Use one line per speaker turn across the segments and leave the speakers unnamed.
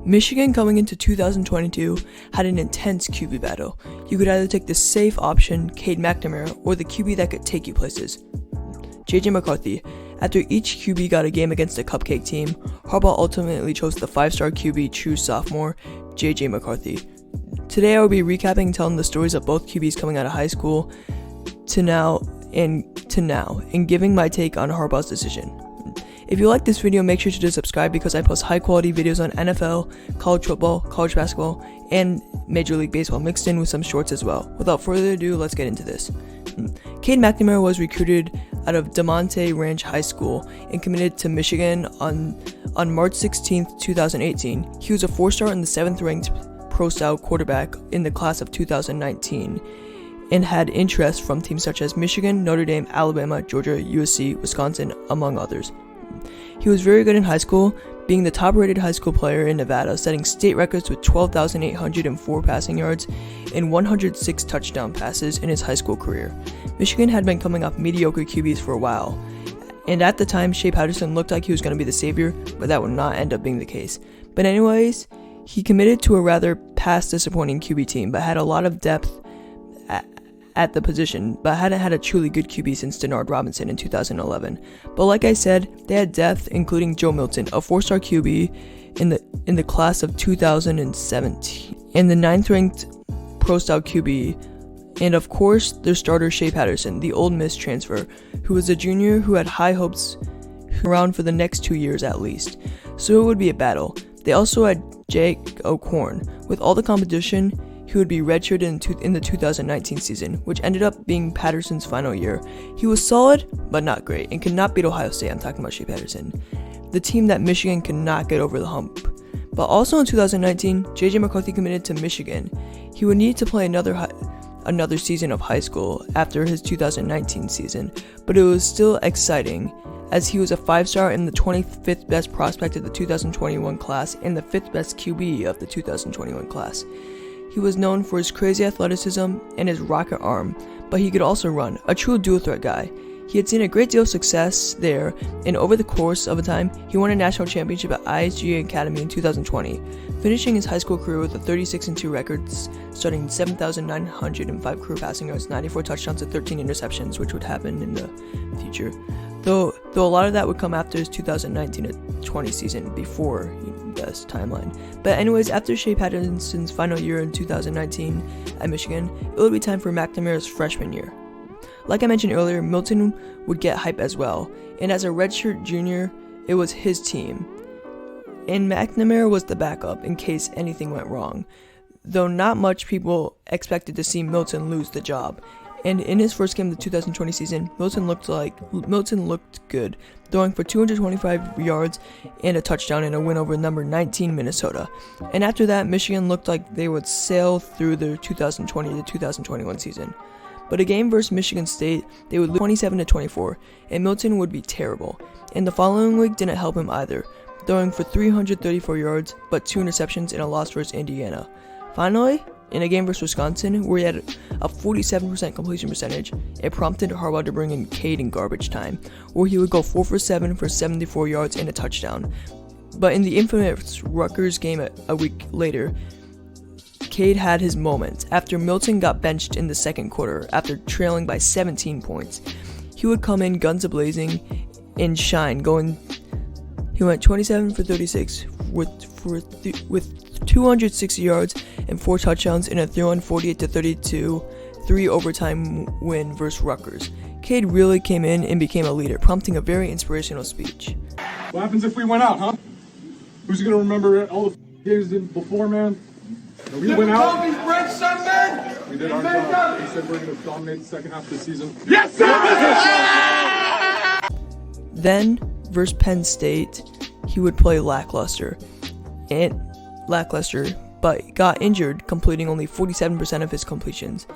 Michigan coming into 2022 had an intense QB battle. You could either take the safe option, Cade McNamara, or the QB that could take you places, JJ McCarthy. After each QB got a game against a cupcake team, Harbaugh ultimately chose the 5-star QB true sophomore, JJ McCarthy. Today I will be recapping and telling the stories of both QBs coming out of high school to now and giving my take on Harbaugh's decision. If you like this video, make sure to subscribe because I post high quality videos on NFL, college football, college basketball, and Major League Baseball mixed in with some shorts as well. Without further ado, let's get into this. Cade McNamara was recruited out of DeMonte Ranch High School and committed to Michigan on March 16, 2018. He was a 4-star and the 7th ranked pro-style quarterback in the class of 2019 and had interest from teams such as Michigan, Notre Dame, Alabama, Georgia, USC, Wisconsin, among others. He was very good in high school, being the top-rated high school player in Nevada, setting state records with 12,804 passing yards and 106 touchdown passes in his high school career. Michigan had been coming off mediocre QBs for a while, and at the time, Shea Patterson looked like he was going to be the savior, but that would not end up being the case. But anyways, he committed to a rather past disappointing QB team, but had a lot of depth at the position, but hadn't had a truly good QB since Denard Robinson in 2011. But like I said, they had depth, including Joe Milton, a 4-star QB in the class of 2017, and the 9th-ranked pro-style QB, and of course their starter Shea Patterson, the Ole Miss transfer, who was a junior who had high hopes around for the next 2 years at least. So it would be a battle. They also had Jake O'Corn. With all the competition, he would be redshirted in the 2019 season, which ended up being Patterson's final year. He was solid, but not great, and could not beat Ohio State. I'm talking about Shea Patterson, the team that Michigan could not get over the hump. But also in 2019, JJ McCarthy committed to Michigan. He would need to play another season of high school after his 2019 season, but it was still exciting, as he was a 5-star and the 25th best prospect of the 2021 class and the 5th best QB of the 2021 class. He was known for his crazy athleticism and his rocket arm, but he could also run, a true dual-threat guy. He had seen a great deal of success there, and over the course of a time, he won a national championship at ISG Academy in 2020, finishing his high school career with a 36-2 record, starting 7,905 career passing yards, 94 touchdowns, and 13 interceptions, which would happen in the future. Though a lot of that would come after his 2019-20 season, before this timeline. But anyways, after Shea Patterson's final year in 2019 at Michigan, it would be time for McNamara's freshman year. Like I mentioned earlier, Milton would get hype as well, and as a redshirt junior, it was his team. And McNamara was the backup in case anything went wrong, though not much people expected to see Milton lose the job. And in his first game of the 2020 season, Milton looked good, throwing for 225 yards and a touchdown in a win over number 19 Minnesota. And after that, Michigan looked like they would sail through their 2020 to 2021 season. But a game versus Michigan State, they would lose 27-24, and Milton would be terrible. And the following week didn't help him either, throwing for 334 yards, but 2 interceptions in a loss versus Indiana. Finally, in a game versus Wisconsin, where he had a 47% completion percentage, it prompted Harbaugh to bring in Cade in garbage time, where he would go 4 for 7 for 74 yards and a touchdown. But in the infamous Rutgers game a week later, Cade had his moment after Milton got benched in the second quarter after trailing by 17 points. He would come in guns a-blazing and shine, he went 27 for 36 with 260 yards and 4 touchdowns in a 48-32 3-overtime win versus Rutgers. Cade really came in and became a leader, prompting a very inspirational speech.
What happens if we went out, huh? Who's gonna remember all the games before, man? We went out. We did our job. We said we're gonna dominate the second half of the season. Yes, sir!
Then, versus Penn State, he would play lackluster, but got injured, completing only 47% of his completions.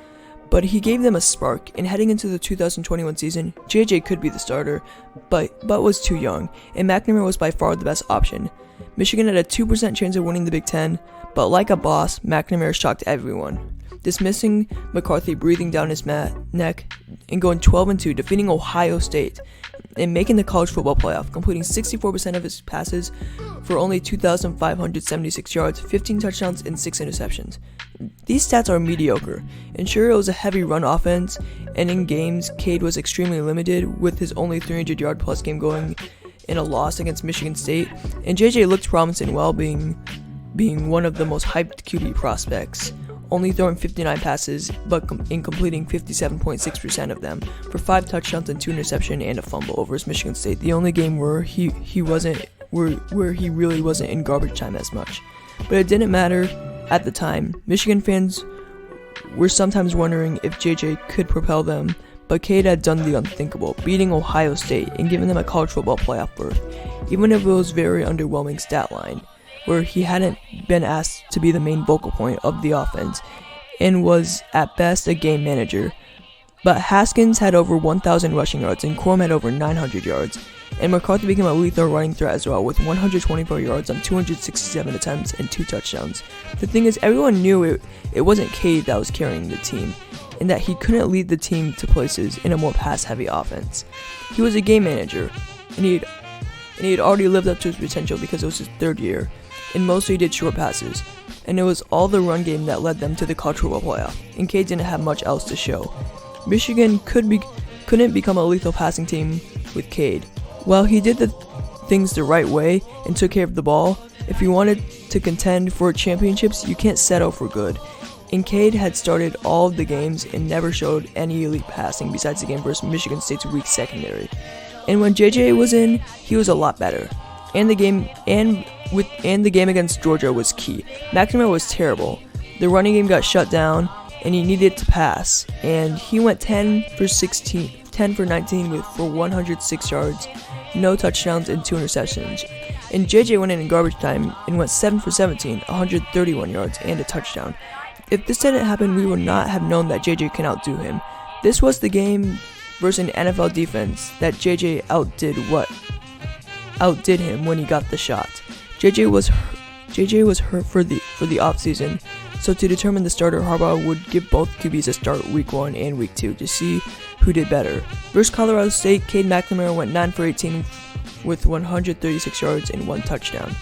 But he gave them a spark, and heading into the 2021 season, JJ could be the starter, but was too young, and McNamara was by far the best option. Michigan had a 2% chance of winning the Big Ten, but like a boss, McNamara shocked everyone, dismissing McCarthy, breathing down his neck, and going 12-2, defeating Ohio State. and making the college football playoff, completing 64% of his passes for only 2,576 yards, 15 touchdowns, and 6 interceptions. These stats are mediocre, and sure, it was a heavy run offense, and in games, Cade was extremely limited, with his only 300-yard plus game going in a loss against Michigan State, and JJ looked promising while being one of the most hyped QB prospects, only throwing 59 passes, but in completing 57.6% of them, for 5 touchdowns and 2 interceptions and a fumble over his Michigan State, the only game where he really wasn't in garbage time as much. But it didn't matter at the time. Michigan fans were sometimes wondering if JJ could propel them, but Cade had done the unthinkable, beating Ohio State and giving them a college football playoff berth, even if it was very underwhelming stat line, where he hadn't been asked to be the main focal point of the offense and was at best a game manager. But Haskins had over 1,000 rushing yards and Corum had over 900 yards, and McCarthy became a lethal running threat as well, with 124 yards on 267 attempts and 2 touchdowns. The thing is, everyone knew it wasn't Cade that was carrying the team, and that he couldn't lead the team to places in a more pass-heavy offense. He was a game manager, and he had already lived up to his potential because it was his 3rd year, and mostly did short passes, and it was all the run game that led them to the college football playoff, and Cade didn't have much else to show. Michigan couldn't become a lethal passing team with Cade. While he did the things the right way and took care of the ball, if you wanted to contend for championships, you can't settle for good. And Cade had started all of the games and never showed any elite passing besides the game versus Michigan State's weak secondary. And when JJ was in, he was a lot better. And the game against Georgia was key. McNamara was terrible. The running game got shut down, and he needed to pass. And he went 10 for 19 for 106 yards, no touchdowns, and 2 interceptions. And JJ went in garbage time and went 7 for 17, 131 yards, and a touchdown. If this didn't happen, we would not have known that JJ can outdo him. This was the game versus an NFL defense that JJ outdid him when he got the shot. JJ was hurt for the offseason, so to determine the starter, Harbaugh would give both QBs a start week 1 and week 2 to see who did better. Versus Colorado State, Cade McNamara went 9 for 18 with 136 yards and 1 touchdown,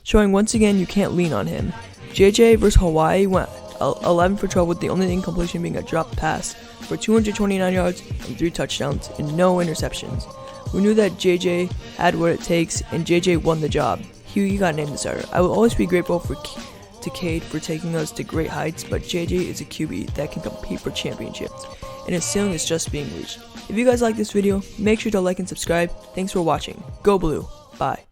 showing once again you can't lean on him. JJ versus Hawaii went 11 for 12 with the only incompletion being a dropped pass for 229 yards and 3 touchdowns and no interceptions. We knew that JJ had what it takes, and JJ won the job. He got named the starter. I will always be grateful to Cade for taking us to great heights, but JJ is a QB that can compete for championships, and his ceiling is just being reached. If you guys like this video, make sure to like and subscribe. Thanks for watching. Go Blue. Bye.